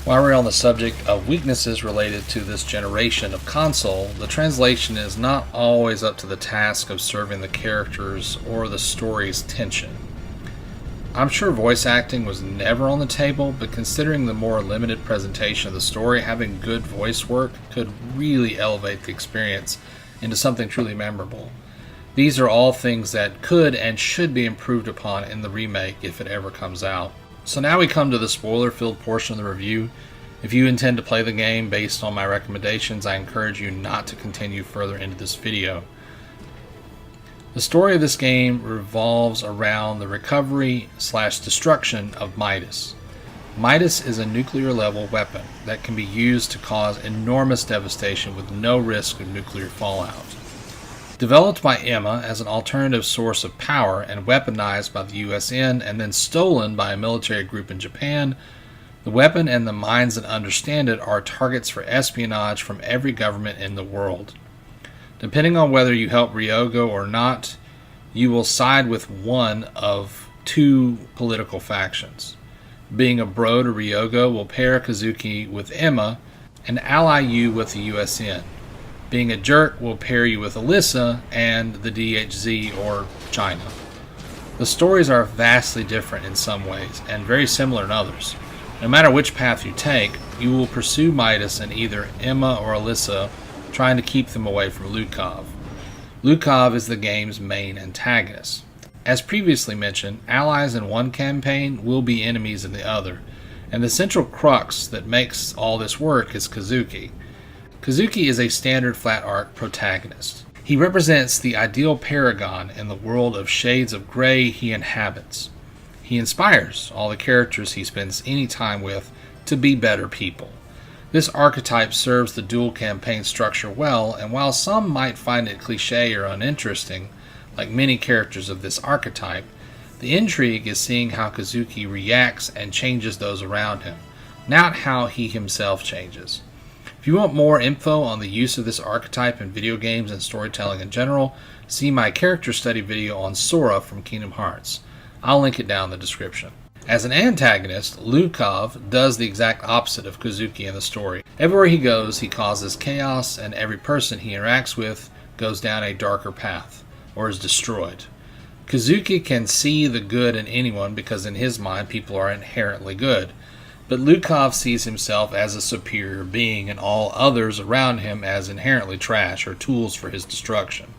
While we're on the subject of weaknesses related to this generation of console, the translation is not always up to the task of serving the characters or the story's tension. I'm sure voice acting was never on the table, but considering the more limited presentation of the story, having good voice work could really elevate the experience into something truly memorable. These are all things that could and should be improved upon in the remake if it ever comes out. So now we come to the spoiler-filled portion of the review. If you intend to play the game based on my recommendations, I encourage you not to continue further into this video. The story of this game revolves around the recovery/destruction of Midas. Midas is a nuclear-level weapon that can be used to cause enormous devastation with no risk of nuclear fallout. Developed by Emma as an alternative source of power and weaponized by the USN and then stolen by a military group in Japan, the weapon and the minds that understand it are targets for espionage from every government in the world. Depending on whether you help Ryogo or not, you will side with one of two political factions. Being a bro to Ryogo will pair Kazuki with Emma and ally you with the USN. Being a jerk will pair you with Alyssa and the DHZ or China. The stories are vastly different in some ways and very similar in others. No matter which path you take, you will pursue Midas and either Emma or Alyssa, trying to keep them away from Lukov. Lukov is the game's main antagonist. As previously mentioned, allies in one campaign will be enemies in the other, and the central crux that makes all this work is Kazuki. Kazuki is a standard flat arc protagonist. He represents the ideal paragon in the world of shades of gray he inhabits. He inspires all the characters he spends any time with to be better people. This archetype serves the dual campaign structure well, and while some might find it cliché or uninteresting, like many characters of this archetype, the intrigue is seeing how Kazuki reacts and changes those around him, not how he himself changes. If you want more info on the use of this archetype in video games and storytelling in general, see my character study video on Sora from Kingdom Hearts. I'll link it down in the description. As an antagonist, Lukov does the exact opposite of Kazuki in the story. Everywhere he goes, he causes chaos, and every person he interacts with goes down a darker path, or is destroyed. Kazuki can see the good in anyone because in his mind people are inherently good, but Lukov sees himself as a superior being and all others around him as inherently trash or tools for his destruction.